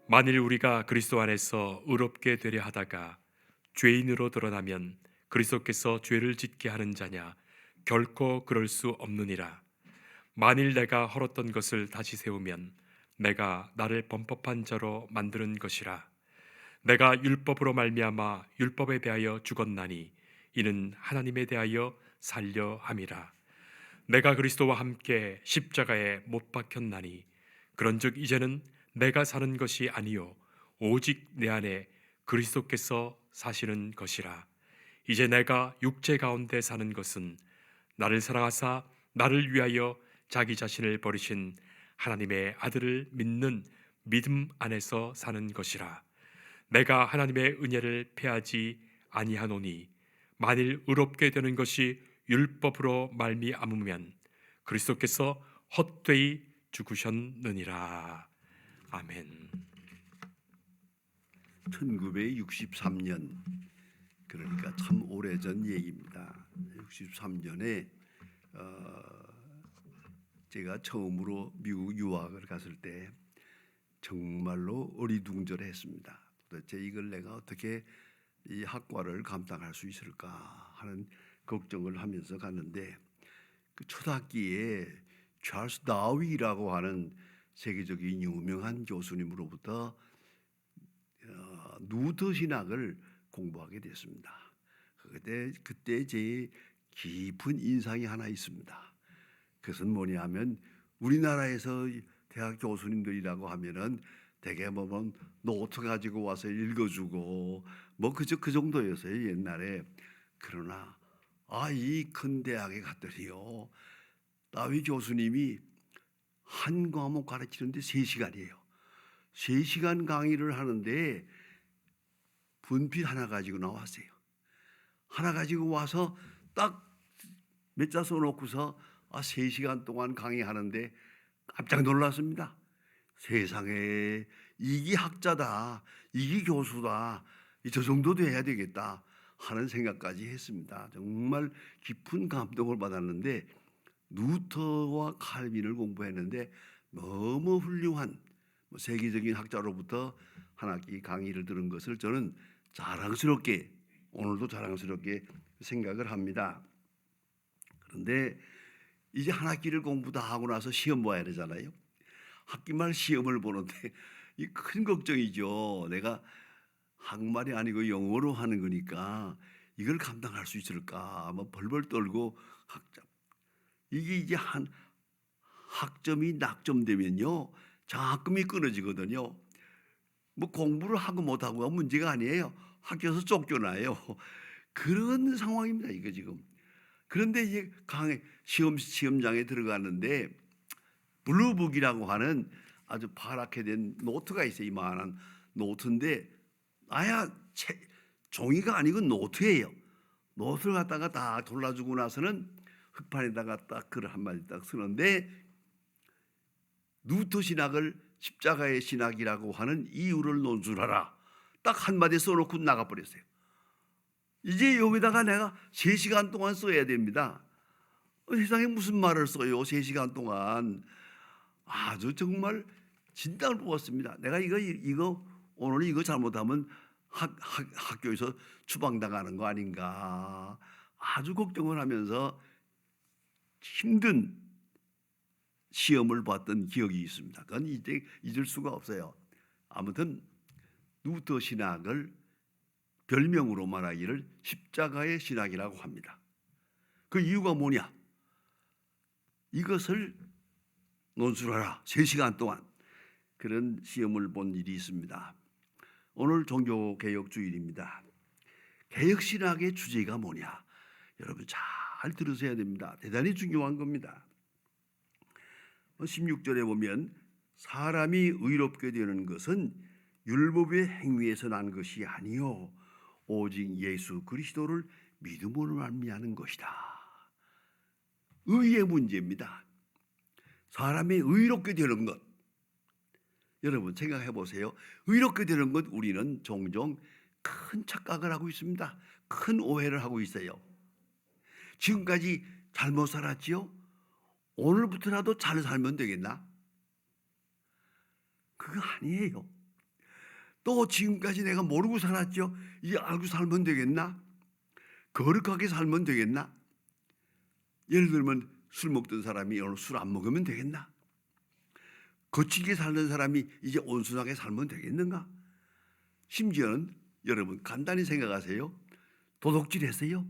만일 우리가 그리스도 안에서 의롭게 되려 하다가 죄인으로 드러나면 그리스도께서 죄를 짓게 하는 자냐? 결코 그럴 수 없느니라. 만일 내가 헐었던 것을 다시 세우면 내가 나를 범법한 자로 만드는 것이라. 내가 율법으로 말미암아 율법에 대하여 죽었나니 이는 하나님에 대하여 살려 함이라. 내가 그리스도와 함께 십자가에 못 박혔나니 그런즉 이제는 내가 사는 것이 아니요 오직 내 안에 그리스도께서 사시는 것이라. 이제 내가 육체 가운데 사는 것은 나를 사랑하사 나를 위하여 자기 자신을 버리신 하나님의 아들을 믿는 믿음 안에서 사는 것이라. 내가 하나님의 은혜를 패하지 아니하노니 만일 의롭게 되는 것이 율법으로 말미암으면 그리스도께서 헛되이 죽으셨느니라. 아멘. 1963년, 그러니까 참 오래전 얘기입니다. 63년에 제가 처음으로 미국 유학을 갔을 때 정말로 어리둥절했습니다. 도대체 이걸 내가 어떻게 이 학과를 감당할 수 있을까 하는 걱정을 하면서 갔는데, 그 초등학기에 찰스 다위라고 하는 세계적인 유명한 교수님으로부터 누트 신학을 공부하게 됐습니다. 그때 제 깊은 인상이 하나 있습니다. 그것은 뭐냐면, 우리나라에서 대학 교수님들이라고 하면은 대개 뭐 노트 가지고 와서 읽어주고 그 정도였어요, 옛날에. 그러나 이 큰 대학에 갔더니요, 다위 교수님이 한 과목 가르치는데 3시간이에요. 3시간 강의를 하는데 분필 하나 가지고 나왔어요. 하나 가지고 와서 딱 몇 자 써놓고서 3시간 동안 강의하는데 깜짝 놀랐습니다. 세상에, 이게 학자다, 이게 교수다, 저 정도 돼야 되겠다 하는 생각까지 했습니다. 정말 깊은 감동을 받았는데, 루터와 칼빈을 공부했는데 너무 훌륭한 세계적인 학자로부터 한 학기 강의를 들은 것을 저는 자랑스럽게, 오늘도 자랑스럽게 생각을 합니다. 그런데 이제 한 학기를 공부 다 하고 나서 시험 봐야 되잖아요. 학기말 시험을 보는데 이 큰 걱정이죠. 내가 한국말이 아니고 영어로 하는 거니까 이걸 감당할 수 있을까 벌벌 떨고 이게 이제 한 학점이 낙점되면요, 장학금이 끊어지거든요. 공부를 하고 못하고가 문제가 아니에요. 학교에서 쫓겨나요. 그런 상황입니다, 이거 지금. 그런데 이제 시험장에 들어갔는데 블루북이라고 하는 아주 파랗게 된 노트가 있어요. 이만한 노트인데 종이가 아니고 노트예요. 노트를 갖다가 다 돌려주고 나서는 흑판에다가 딱 글 한마디 딱 쓰는데, 루터 신학을 십자가의 신학이라고 하는 이유를 논술하라 딱 한마디 써놓고 나가버렸어요. 이제 여기다가 내가 3시간 동안 써야 됩니다. 세상에 무슨 말을 써요, 3시간 동안. 아주 정말 진땀을 뽑았습니다. 내가 이거 오늘 이거 잘못하면 학교에서 추방당하는 거 아닌가, 아주 걱정을 하면서 힘든 시험을 봤던 기억이 있습니다. 그건 이제 잊을 수가 없어요. 아무튼 루터 신학을 별명으로 말하기를 십자가의 신학이라고 합니다. 그 이유가 뭐냐? 이것을 논술하라, 3시간 동안 그런 시험을 본 일이 있습니다. 오늘 종교개혁주일입니다. 개혁신학의 주제가 뭐냐? 여러분 잘 들으셔야 됩니다. 대단히 중요한 겁니다. 16절에 보면, 사람이 의롭게 되는 것은 율법의 행위에서 난 것이 아니요 오직 예수 그리스도를 믿음으로 말미암는 것이다. 의의 문제입니다. 사람이 의롭게 되는 것, 여러분 생각해 보세요. 의롭게 되는 것, 우리는 종종 큰 착각을 하고 있습니다. 큰 오해를 하고 있어요. 지금까지 잘못 살았지요? 오늘부터라도 잘 살면 되겠나? 그거 아니에요. 또 지금까지 내가 모르고 살았죠. 이제 알고 살면 되겠나? 거룩하게 살면 되겠나? 예를 들면 술 먹던 사람이 오늘 술 안 먹으면 되겠나? 거칠게 살던 사람이 이제 온순하게 살면 되겠는가? 심지어는 여러분 간단히 생각하세요. 도둑질했어요.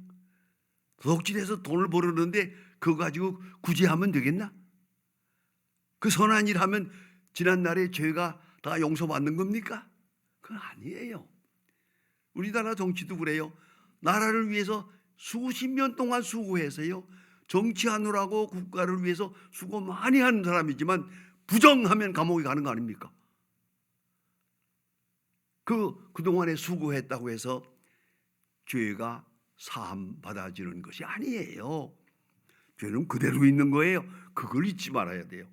도둑질해서 돈을 벌었는데 그거 가지고 구제하면 되겠나? 그 선한 일 하면 지난날의 죄가 다 용서받는 겁니까? 그건 아니에요. 우리나라 정치도 그래요. 나라를 위해서 수십 년 동안 수고해서요. 정치하느라고 국가를 위해서 수고 많이 하는 사람이지만 부정하면 감옥에 가는 거 아닙니까? 그동안에 수고했다고 해서 죄가 사함 받아지는 것이 아니에요. 죄는 그대로 있는 거예요. 그걸 잊지 말아야 돼요.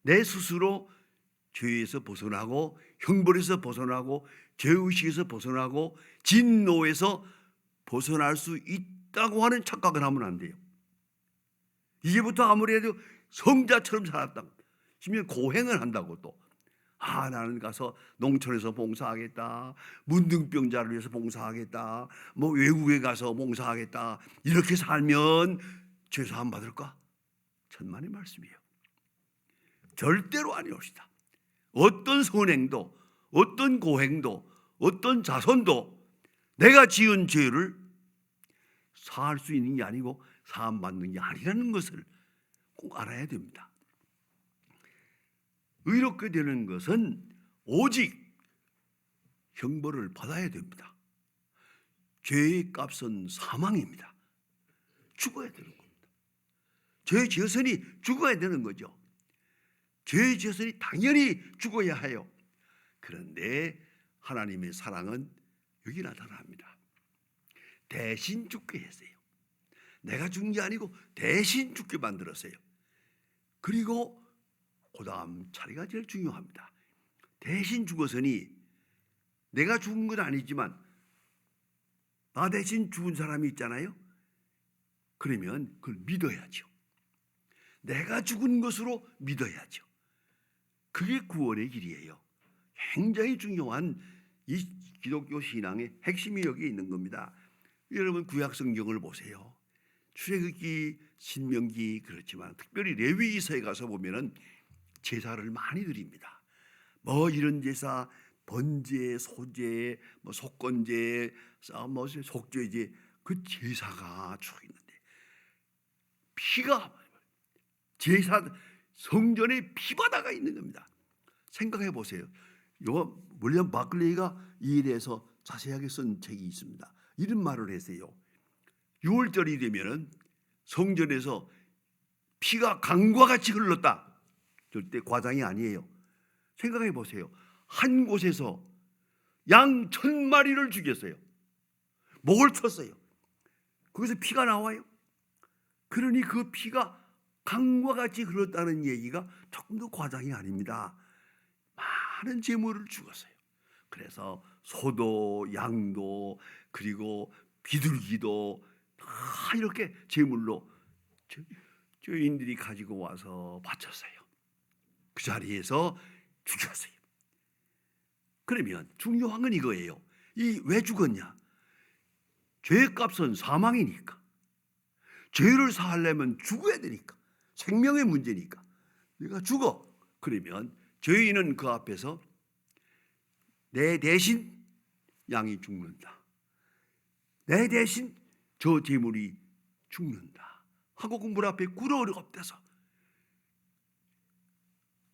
내 스스로 죄에서 벗어나고 형벌에서 벗어나고 죄의식에서 벗어나고 진노에서 벗어날 수 있다고 하는 착각을 하면 안 돼요. 이제부터 아무래도 성자처럼 살았다고, 심지어 고행을 한다고 또. 나는 가서 농촌에서 봉사하겠다, 문둥병자를 위해서 봉사하겠다, 뭐 외국에 가서 봉사하겠다, 이렇게 살면 죄사함 받을까? 천만의 말씀이에요. 절대로 아니옵시다. 어떤 선행도, 어떤 고행도, 어떤 자선도 내가 지은 죄를 사할 수 있는 게 아니고 사함 받는 게 아니라는 것을 꼭 알아야 됩니다. 의롭게 되는 것은 오직 형벌을 받아야 됩니다. 죄의 값은 사망입니다. 죽어야 되는 겁니다. 죄의 지어서니 죽어야 되는 거죠. 죄의 지어서니 당연히 죽어야 해요. 그런데 하나님의 사랑은 여기 나타납니다. 대신 죽게 했어요. 내가 죽은 게 아니고 대신 죽게 만들었어요. 그리고 그 다음 차례가 제일 중요합니다. 대신 죽었으니 내가 죽은 건 아니지만 나 대신 죽은 사람이 있잖아요. 그러면 그걸 믿어야죠. 내가 죽은 것으로 믿어야죠. 그게 구원의 길이에요. 굉장히 중요한 이 기독교 신앙의 핵심이 여기 있는 겁니다. 여러분 구약 성경을 보세요. 출애굽기, 신명기 그렇지만 특별히 레위기서에 가서 보면은 제사를 많이 드립니다. 뭐 이런 제사, 번제, 소제, 뭐 속건제, 뭐 속죄제, 그 제사가 쭉 있는데 피가 제사 성전에 피바다가 있는 겁니다. 생각해 보세요. 요 윌리엄 바클레이가 이에 대해서 자세하게 쓴 책이 있습니다. 이런 말을 했어요. 6월절이 되면은 성전에서 피가 강과 같이 흘렀다. 절대 과장이 아니에요. 생각해 보세요. 한 곳에서 양 1000마리를 죽였어요. 목을 쳤어요. 거기서 피가 나와요. 그러니 그 피가 강과 같이 흘렀다는 얘기가 조금도 과장이 아닙니다. 많은 제물을 죽었어요. 그래서 소도 양도 그리고 비둘기도 다 이렇게 제물로 죄인들이 가지고 와서 바쳤어요. 그 자리에서 죽였어요. 그러면 중요한 건 이거예요. 왜 죽었냐? 죄의 값은 사망이니까. 죄를 사하려면 죽어야 되니까. 생명의 문제니까. 내가 죽어. 그러면 죄인은 그 앞에서 내 대신 양이 죽는다. 내 대신 저 제물이 죽는다. 하고 그 물 앞에 꿇어엎드려서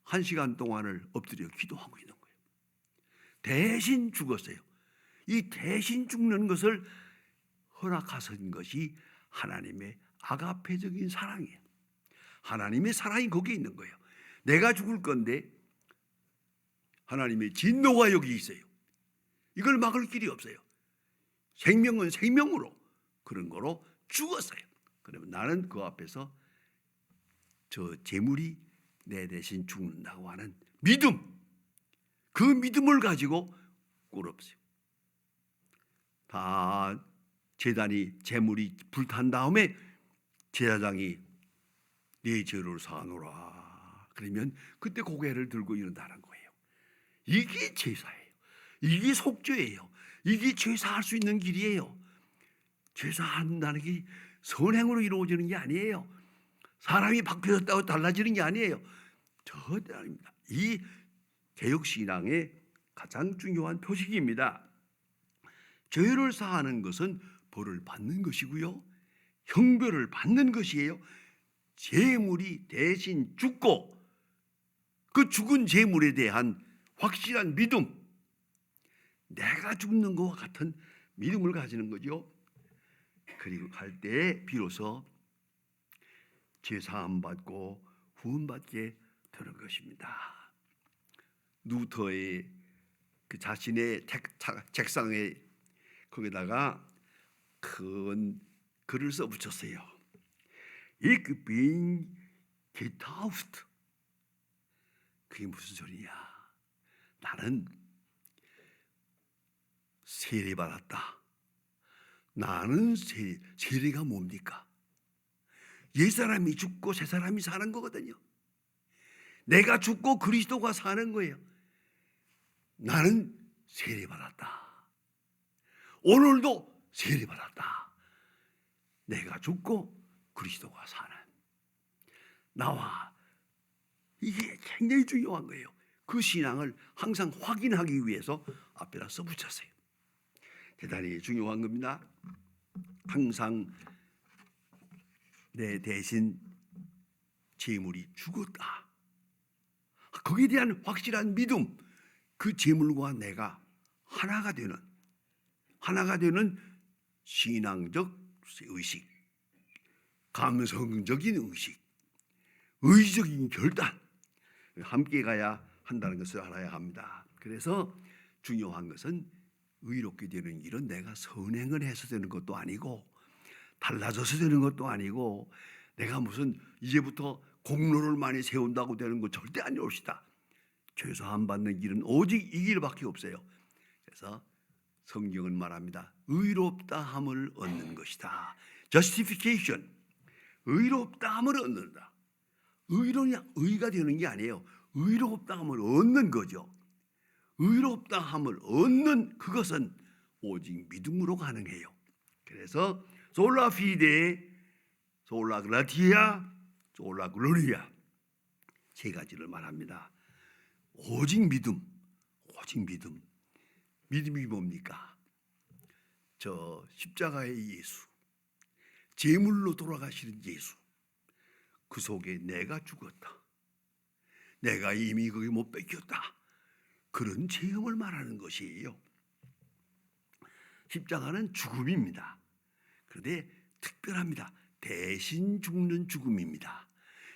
1시간 동안을 엎드려 기도하고 있는 거예요. 대신 죽었어요. 이 대신 죽는 것을 허락하신 것이 하나님의 아가페적인 사랑이에요. 하나님의 사랑이 거기에 있는 거예요. 내가 죽을 건데 하나님의 진노가 여기 있어요. 이걸 막을 길이 없어요. 생명은 생명으로 그런 거로 죽었어요. 그러면 나는 그 앞에서 저 제물이 내 대신 죽는다고 하는 믿음, 그 믿음을 가지고 꿇었어요. 다 제단이 제물이 불탄 다음에 제사장이 네 죄를 사하노라. 그러면 그때 고개를 들고 일어나는 거예요. 이게 제사예요. 이게 속죄예요. 이게 죄사할 수 있는 길이에요. 죄사한다는 게 선행으로 이루어지는 게 아니에요. 사람이 바뀌었다고 달라지는 게 아니에요. 절대 아닙니다. 이 개혁신앙의 가장 중요한 표식입니다. 죄를 사하는 것은 벌을 받는 것이고요, 형벌을 받는 것이에요. 재물이 대신 죽고 그 죽은 재물에 대한 확실한 믿음, 내가 죽는 것과 같은 믿음을 가지는 거죠. 그리고 갈 때 비로소 죄사함 받고 구원받게 되는 것입니다. 루터의 그 자신의 책상에 거기다가 큰 글을 써 붙였어요. Ich bin getauft. 그게 무슨 소리냐? 나는 세례받았다. 나는 세례가 뭡니까? 옛사람이 죽고 새사람이 사는 거거든요. 내가 죽고 그리스도가 사는 거예요. 나는 세례받았다. 오늘도 세례받았다. 내가 죽고 그리스도가 사는 나와, 이게 굉장히 중요한 거예요. 그 신앙을 항상 확인하기 위해서 앞에다 써붙였어요. 대단히 중요한 겁니다. 항상 내 대신 재물이 죽었다. 거기에 대한 확실한 믿음, 그 재물과 내가 하나가 되는 신앙적 의식, 감성적인 의식, 의지적인 결단, 함께 가야 한다는 것을 알아야 합니다. 그래서 중요한 것은 의롭게 되는 일은 내가 선행을 해서 되는 것도 아니고 달라져서 되는 것도 아니고 내가 무슨 이제부터 공로를 많이 세운다고 되는 것 절대 아니올 것이다. 죄사함 받는 길은 오직 이 길밖에 없어요. 그래서 성경은 말합니다. 의롭다함을 얻는 것이다. Justification. 의롭다함을 얻는다. 의가 되는 게 아니에요. 의롭다함을 얻는 거죠. 의롭다함을 얻는 그것은 오직 믿음으로 가능해요. 그래서 솔라 피데, 솔라 그라티아, 솔라 글로리아 세 가지를 말합니다. 오직 믿음, 오직 믿음. 믿음이 뭡니까? 저 십자가의 예수, 제물로 돌아가시는 예수, 그 속에 내가 죽었다. 내가 이미 거기 못 뺏겼다. 그런 체험을 말하는 것이에요. 십자가는 죽음입니다. 그런데 특별합니다. 대신 죽는 죽음입니다.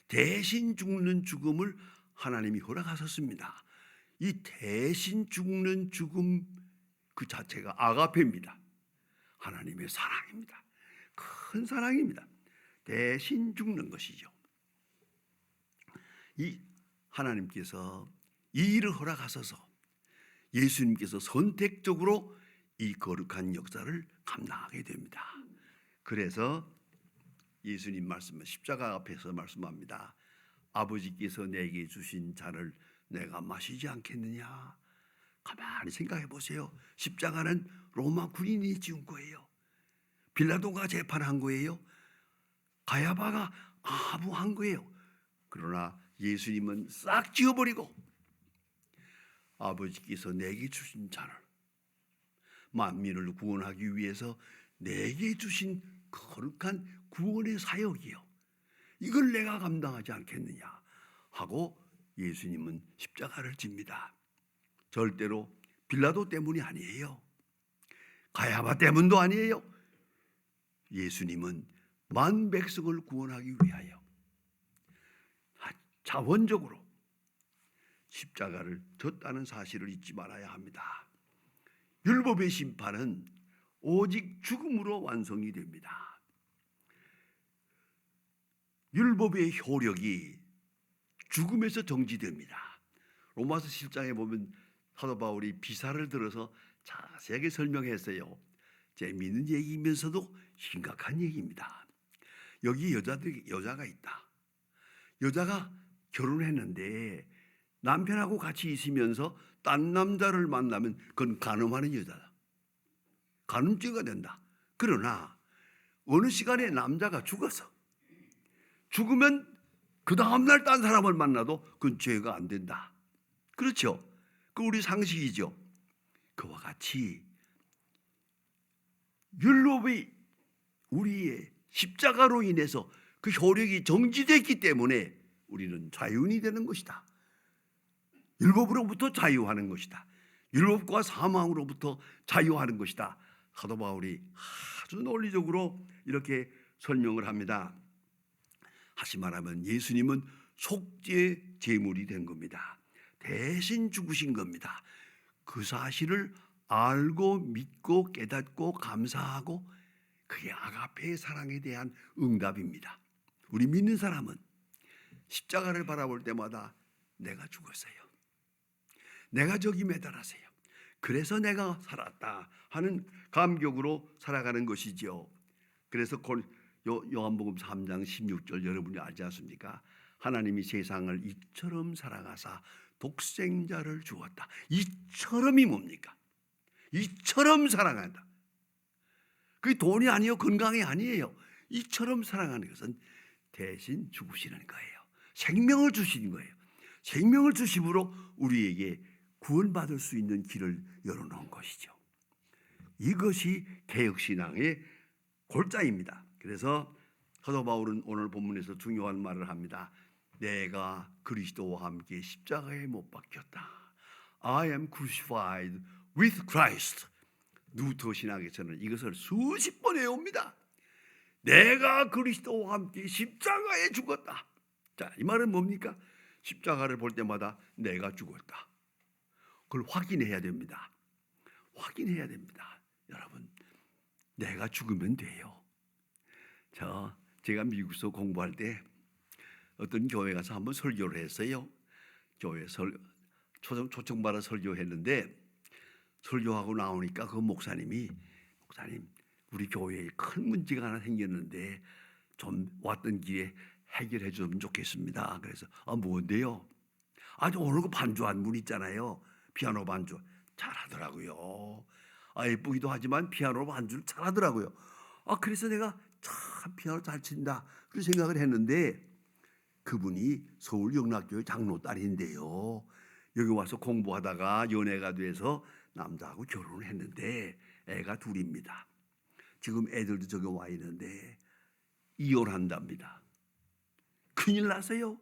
대신 죽는 죽음을 하나님이 허락하셨습니다. 이 대신 죽는 죽음 그 자체가 아가페입니다. 하나님의 사랑입니다. 큰 사랑입니다. 대신 죽는 것이죠. 이 하나님께서 이 일을 허락하셔서 예수님께서 선택적으로 이 거룩한 역사를 감당하게 됩니다. 그래서 예수님 말씀은 십자가 앞에서 말씀합니다. 아버지께서 내게 주신 잔을 내가 마시지 않겠느냐. 가만히 생각해 보세요. 십자가는 로마 군인이 지은 거예요. 빌라도가 재판한 거예요. 가야바가 아부한 거예요. 그러나 예수님은 싹 지워버리고 아버지께서 내게 주신 잔을, 만민을 구원하기 위해서 내게 주신 거룩한 구원의 사역이요, 이걸 내가 감당하지 않겠느냐 하고 예수님은 십자가를 집니다. 절대로 빌라도 때문이 아니에요. 가야바 때문도 아니에요. 예수님은 만 백성을 구원하기 위하여 자원적으로 십자가를 졌다는 사실을 잊지 말아야 합니다. 율법의 심판은 오직 죽음으로 완성이 됩니다. 율법의 효력이 죽음에서 정지됩니다. 로마서 7장에 보면 사도 바울이 비사를 들어서 자세하게 설명했어요. 재미있는 얘기이면서도 심각한 얘기입니다. 여기 여자가 있다. 여자가 결혼했는데 남편하고 같이 있으면서 딴 남자를 만나면 그건 간음하는 여자다. 간음죄가 된다. 그러나 어느 시간에 남자가 죽어서 죽으면 그 다음날 딴 사람을 만나도 그건 죄가 안 된다. 그렇죠? 그 우리 상식이죠. 그와 같이 율법이 우리의 십자가로 인해서 그 효력이 정지됐기 때문에 우리는 자유인이 되는 것이다. 율법으로부터 자유하는 것이다. 율법과 사망으로부터 자유하는 것이다. 사도 바울이 아주 논리적으로 이렇게 설명을 합니다. 다시 말하면 예수님은 속죄 제물이 된 겁니다. 대신 죽으신 겁니다. 그 사실을 알고 믿고 깨닫고 감사하고 그게 아가페의 사랑에 대한 응답입니다. 우리 믿는 사람은 십자가를 바라볼 때마다 내가 죽었어요. 내가 저기 매달았어요. 그래서 내가 살았다 하는 감격으로 살아가는 것이죠. 그래서 요한복음 3장 16절 여러분이 알지 않습니까? 하나님이 세상을 이처럼 사랑하사 독생자를 주었다. 이처럼이 뭡니까? 이처럼 사랑한다. 그게 돈이 아니요 건강이 아니에요. 이처럼 사랑하는 것은 대신 죽으시는 거예요. 생명을 주시는 거예요. 생명을 주심으로 우리에게 구원받을 수 있는 길을 열어놓은 것이죠. 이것이 개혁신앙의 골자입니다. 그래서 사도 바울은 오늘 본문에서 중요한 말을 합니다. 내가 그리스도와 함께 십자가에 못 박혔다. I am crucified with Christ. 루터 신학에서는 이것을 수십 번 외웁니다. 내가 그리스도와 함께 십자가에 죽었다. 자, 이 말은 뭡니까? 십자가를 볼 때마다 내가 죽었다. 그걸 확인해야 됩니다. 확인해야 됩니다. 여러분, 내가 죽으면 돼요. 제가 미국에서 공부할 때 어떤 교회 가서 한번 설교를 했어요. 교회 초청받아 설교했는데 설교하고 나오니까 그 목사님 우리 교회에 큰 문제가 하나 생겼는데 좀 왔던 길에 해결해 주면 좋겠습니다. 그래서 뭔데요? 오늘 그 반주한 분 있잖아요. 피아노 반주 잘하더라고요. 예쁘기도 하지만 피아노 반주를 잘하더라고요. 그래서 내가 참 피아노 잘 친다 그런 생각을 했는데 그분이 서울 영락교회 장로 딸인데요. 여기 와서 공부하다가 연애가 돼서 남자하고 결혼을 했는데 애가 둘입니다. 지금 애들도 저기 와 있는데 이혼한답니다. 큰일 났어요.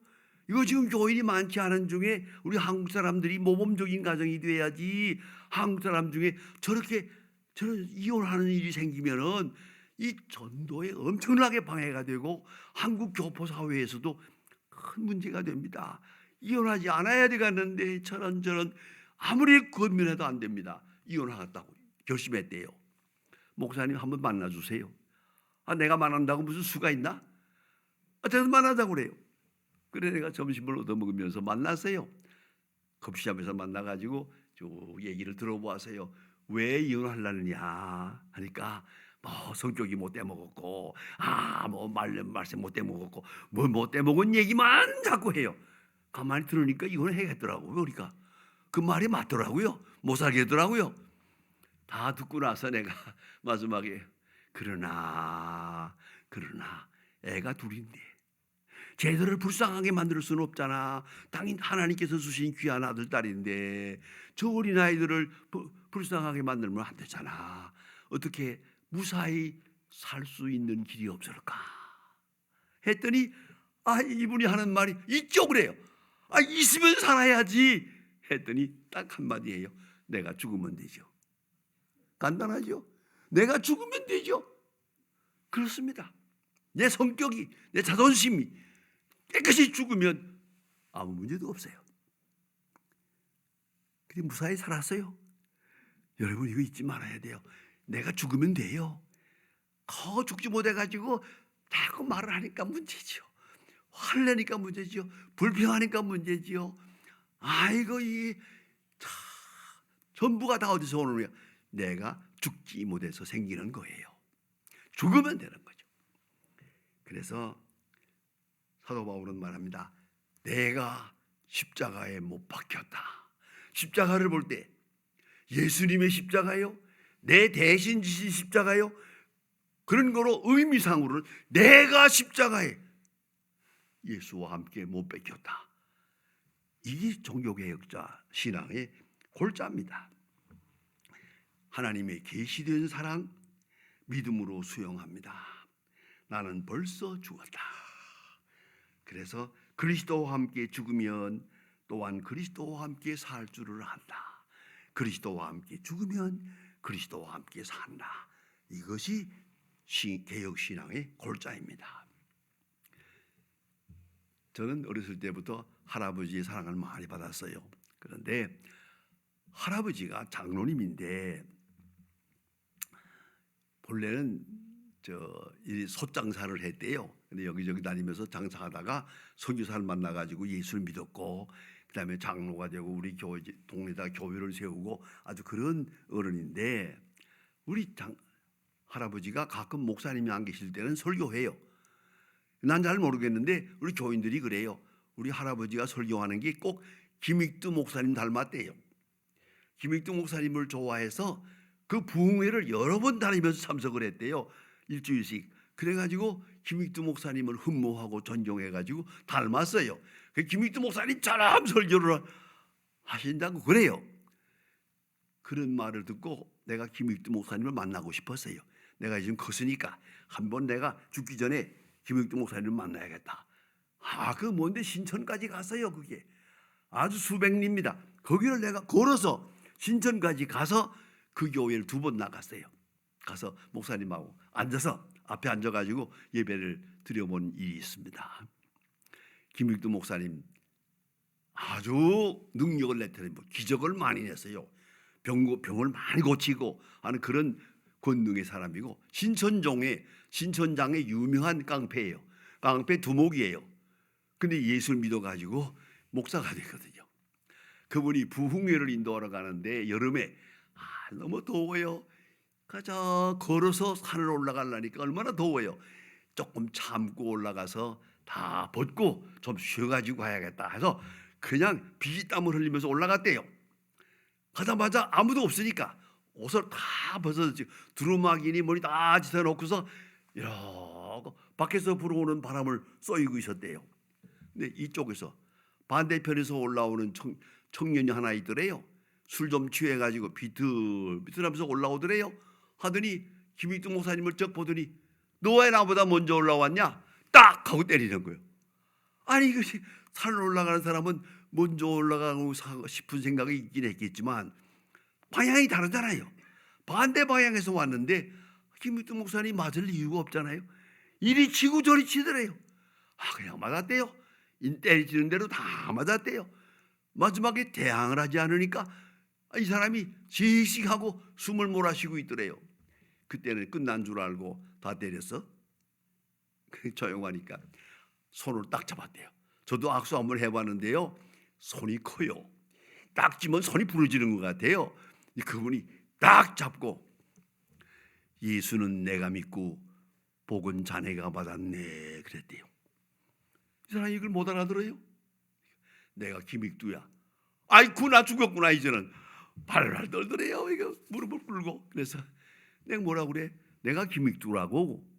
이거 지금 교인이 많지 않은 중에 우리 한국 사람들이 모범적인 가정이 돼야지. 한국 사람 중에 저런 이혼하는 일이 생기면은 이 전도에 엄청나게 방해가 되고 한국 교포 사회에서도 큰 문제가 됩니다. 이혼하지 않아야 되겠는데 저런저런 아무리 권면해도 안 됩니다. 이혼하겠다고 결심했대요. 목사님 한번 만나주세요. 내가 만난다고 무슨 수가 있나? 저도 만나자고 그래요. 그래 내가 점심을 얻어먹으면서 만났어요. 커피숍에서 만나가지고 쭉 얘기를 들어보았어요. 왜 이혼하려느냐 하니까 성격이 못 떼먹었고 말씀 못 떼먹었고 못 떼먹은 얘기만 자꾸 해요. 가만히 들으니까 이혼을 해야겠더라고요. 그러니까 그 말이 맞더라고요. 못 살겠더라고요. 다 듣고 나서 내가 마지막에 그러나 애가 둘인데 쟤들을 불쌍하게 만들 수는 없잖아. 당연히 하나님께서 주신 귀한 아들 딸인데 저 어린아이들을 불쌍하게 만들면 안 되잖아. 어떻게 무사히 살 수 있는 길이 없을까 했더니 이분이 하는 말이 있죠 그래요. 있으면 살아야지 했더니 딱 한마디예요. 내가 죽으면 되죠. 간단하죠. 내가 죽으면 되죠. 그렇습니다. 내 성격이 내 자존심이 깨끗이 죽으면 아무 문제도 없어요. 근데 무사히 살았어요. 여러분 이거 잊지 말아야 돼요. 내가 죽으면 돼요. 죽지 못해가지고 자꾸 말을 하니까 문제지요. 화를 내니까 문제지요. 불평하니까 문제지요. 전부가 다 어디서 오느냐? 내가 죽지 못해서 생기는 거예요. 죽으면 되는 거죠. 그래서 사도 바울은 말합니다. 내가 십자가에 못 박혔다. 십자가를 볼 때 예수님의 십자가요? 내 대신 지신 십자가요? 그런 거로 의미상으로는 내가 십자가에 예수와 함께 못 박혔다. 이게 종교개혁자 신앙의 골자입니다. 하나님의 계시된 사랑 믿음으로 수용합니다. 나는 벌써 죽었다. 그래서 그리스도와 함께 죽으면 또한 그리스도와 함께 살 줄을 안다. 그리스도와 함께 죽으면 그리스도와 함께 산다. 이것이 개혁신앙의 골자입니다. 저는 어렸을 때부터 할아버지의 사랑을 많이 받았어요. 그런데 할아버지가 장로님인데 본래는 이 솥장사를 했대요. 근데 여기저기 다니면서 장사하다가 선교사를 만나가지고 예수를 믿었고, 그다음에 장로가 되고 우리 교회 동네에다 교회를 세우고 아주 그런 어른인데, 우리 할아버지가 가끔 목사님이 안 계실 때는 설교해요. 난 잘 모르겠는데 우리 교인들이 그래요. 우리 할아버지가 설교하는 게 꼭 김익두 목사님 닮았대요. 김익두 목사님을 좋아해서 그 부흥회를 여러 번 다니면서 참석을 했대요. 일주일씩. 그래가지고 김익두 목사님을 흠모하고 존경해가지고 닮았어요. 그 김익두 목사님처럼 설교를 하신다고 그래요. 그런 말을 듣고 내가 김익두 목사님을 만나고 싶었어요. 내가 지금 컸으니까 한번 내가 죽기 전에 김익두 목사님을 만나야겠다. 그 뭔데 신천까지 갔어요. 그게 아주 수백 리입니다. 거기를 내가 걸어서 신천까지 가서 그 교회를 2번 나갔어요. 가서 목사님하고 앉아서 앞에 앉아가지고 예배를 드려본 일이 있습니다. 김익두 목사님 아주 능력을 나타내고 기적을 많이 냈어요. 병을 많이 고치고 하는 그런 권능의 사람이고, 신천장의 유명한 깡패예요. 깡패 두목이에요. 근데 예수를 믿어가지고 목사가 됐거든요. 그분이 부흥회를 인도하러 가는데 여름에 너무 더워요. 가자 걸어서 산을 올라가려니까 얼마나 더워요. 조금 참고 올라가서 다 벗고 좀 쉬어가지고 가야겠다 해서 그냥 피땀을 흘리면서 올라갔대요. 가자마자 아무도 없으니까 옷을 다 벗어서 두루마기니 뭐니 다 찢어놓고서 이렇게 밖에서 불어오는 바람을 쏘이고 있었대요. 근데 이쪽에서 반대편에서 올라오는 청년이 하나 있더래요. 술 좀 취해가지고 비틀비틀하면서 올라오더래요. 하더니 김익두 목사님을 쩍 보더니 너 왜 나보다 먼저 올라왔냐? 딱 하고 때리는 거예요. 아니 이것이 산을 올라가는 사람은 먼저 올라가고 싶은 생각이 있긴 했겠지만 방향이 다르잖아요. 반대 방향에서 왔는데 김익두 목사님 맞을 이유가 없잖아요. 이리 치고 저리 치더래요. 그냥 맞았대요. 때리치는 대로 다 맞았대요. 마지막에 대항을 하지 않으니까 이 사람이 씩씩하고 숨을 몰아쉬고 있더래요. 그때는 끝난 줄 알고 다 때렸어. 조용하니까 손을 딱 잡았대요. 저도 악수 한번 해봤는데요. 손이 커요. 딱 쥐면 손이 부러지는 것 같아요. 그분이 딱 잡고 예수는 내가 믿고 복은 자네가 받았네 그랬대요. 이 사람이 이걸 못 알아들어요. 내가 김익두야. 아이쿠 나 죽었구나. 이제는 발발 떨더래요. 이거 무릎을 꿇고. 그래서 내가 뭐라고 그래? 내가 김익두라고.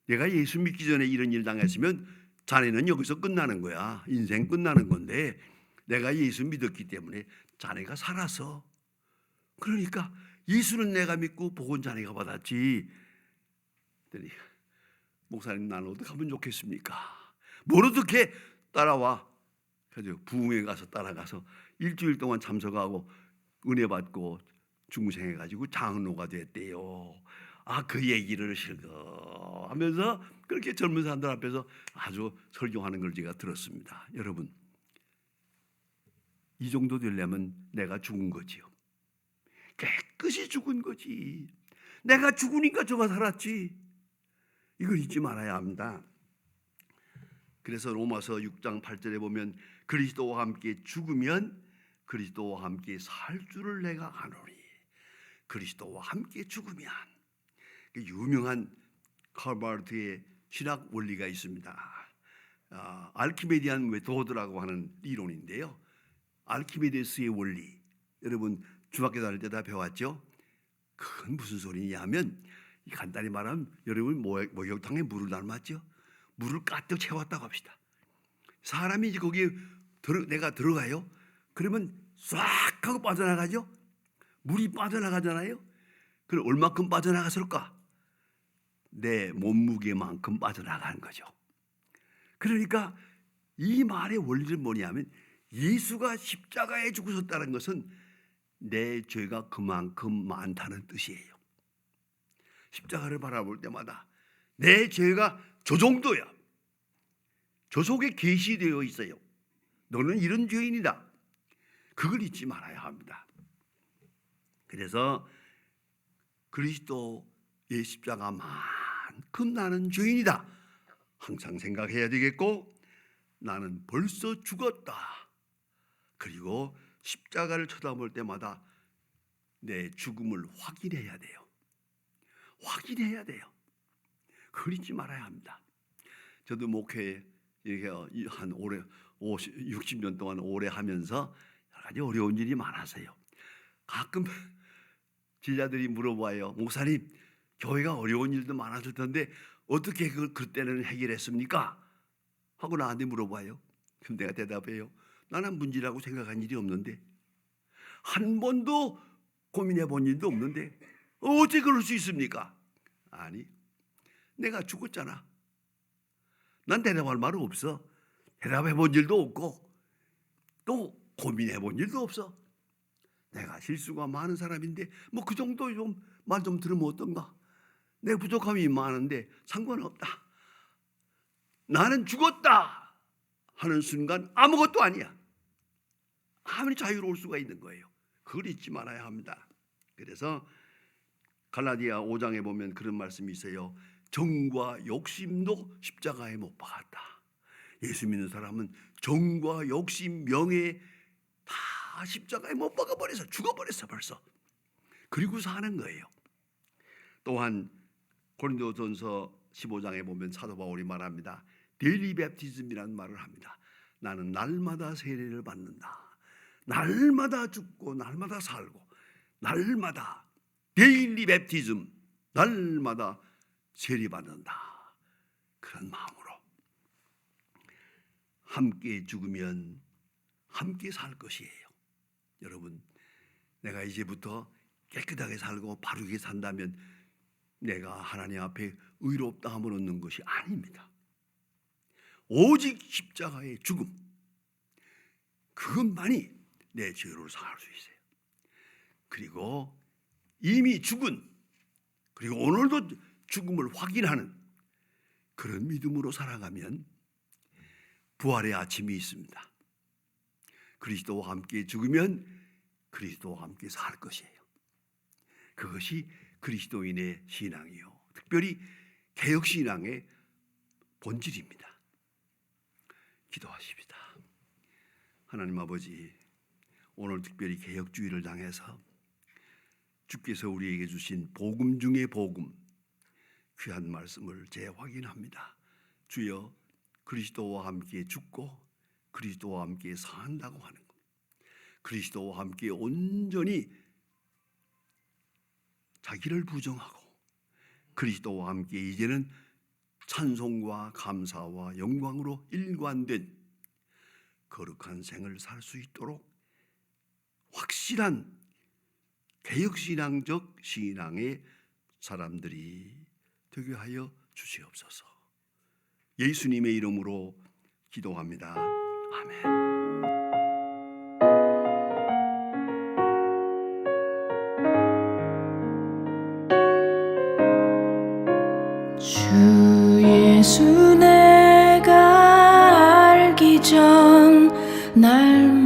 내가 예수 믿기 전에 이런 일 당했으면 자네는 여기서 끝나는 거야. 인생 끝나는 건데 내가 예수 믿었기 때문에 자네가 살았어. 그러니까 예수는 내가 믿고 복은 자네가 받았지. 그랬더니 목사님 나는 어떻게 하면 좋겠습니까? 뭘 어떻게 따라와. 그래서 부흥회 가서 따라가서 일주일 동안 참석하고 은혜 받고 중생해가지고 장로가 됐대요. 그 얘기를 실거하면서 그렇게 젊은 사람들 앞에서 아주 설교하는 걸 제가 들었습니다. 여러분, 이 정도 되려면 내가 죽은 거지요. 깨끗이 죽은 거지. 내가 죽으니까 저가 살았지. 이걸 잊지 말아야 합니다. 그래서 로마서 6장 8절에 보면 그리스도와 함께 죽으면 그리스도와 함께 살 줄을 내가 아노니. 그리스도와 함께 죽으면. 유명한 칼바르트의 신학 원리가 있습니다. 알키메디안 메토드라고 하는 이론인데요. 알키메데스의 원리, 여러분 중학교 다닐 때 다 배웠죠? 그건 무슨 소리냐면 간단히 말하면 여러분 목욕탕에 물을 닮았죠? 물을 가득 채웠다고 합시다. 사람이 이제 거기에 내가 들어가요. 그러면 싹 하고 빠져나가죠. 물이 빠져나가잖아요. 그럼 얼마큼 빠져나갔을까? 내 몸무게만큼 빠져나가는 거죠. 그러니까 이 말의 원리는 뭐냐면 예수가 십자가에 죽으셨다는 것은 내 죄가 그만큼 많다는 뜻이에요. 십자가를 바라볼 때마다 내 죄가 저 정도야. 저 속에 계시되어 있어요. 너는 이런 죄인이다. 그걸 잊지 말아야 합니다. 그래서 그리스도의 십자가만큼 나는 죄인이다. 항상 생각해야 되겠고, 나는 벌써 죽었다. 그리고 십자가를 쳐다볼 때마다 내 죽음을 확인해야 돼요. 확인해야 돼요. 그걸 잊지 말아야 합니다. 저도 목회 이렇게 한 오래 60년 동안 오래 하면서 여러 가지 어려운 일이 많았어요. 가끔 제자들이 물어봐요. 목사님, 교회가 어려운 일도 많았을 텐데 어떻게 그때는 해결했습니까? 하고 나한테 물어봐요. 그럼 내가 대답해요. 나는 문제라고 생각한 일이 없는데, 한 번도 고민해 본 일도 없는데 어떻게 그럴 수 있습니까? 아니, 내가 죽었잖아. 난 대답할 말은 없어. 대답해 본 일도 없고 또 고민해 본 일도 없어. 내가 실수가 많은 사람인데 뭐 그 정도 좀 말 좀 들으면 어떤가? 내 부족함이 많은데 상관없다. 나는 죽었다 하는 순간 아무것도 아니야. 아무리 자유로울 수가 있는 거예요. 그걸 잊지 말아야 합니다. 그래서 갈라디아 5장에 보면 그런 말씀이 있어요. 정과 욕심도 십자가에 못 박았다. 예수 믿는 사람은 정과 욕심, 명예 다 십자가에 못 박아버려서 죽어버렸어 벌써. 그리고 사는 거예요. 또한 고린도전서 15장에 보면 사도 바울이 말합니다. 데일리 베프티즘이라는 말을 합니다. 나는 날마다 세례를 받는다. 날마다 죽고 날마다 살고 날마다 데일리 베프티즘, 날마다 세례받는다. 그런 마음으로 함께 죽으면 함께 살 것이에요. 여러분, 내가 이제부터 깨끗하게 살고 바르게 산다면 내가 하나님 앞에 의롭다 함을 얻는 것이 아닙니다. 오직 십자가의 죽음, 그것만이 내 죄를 사할 수 있어요. 그리고 이미 죽은, 그리고 오늘도 죽음을 확인하는 그런 믿음으로 살아가면 부활의 아침이 있습니다. 그리스도와 함께 죽으면 그리스도와 함께 살 것이에요. 그것이 그리스도인의 신앙이요, 특별히 개혁신앙의 본질입니다. 기도하십시다. 하나님 아버지, 오늘 특별히 개혁주의를 당해서 주께서 우리에게 주신 복음 중의 복음, 귀한 말씀을 재확인합니다. 주여, 그리스도와 함께 죽고 그리스도와 함께 산다고 하는 것, 그리스도와 함께 온전히 자기를 부정하고 그리스도와 함께 이제는 찬송과 감사와 영광으로 일관된 거룩한 생을 살 수 있도록 확실한 개혁신앙적 신앙의 사람들이 되게 하여 주시옵소서. 예수님의 이름으로 기도합니다. 아멘. 주 예수 내가 알기 전 날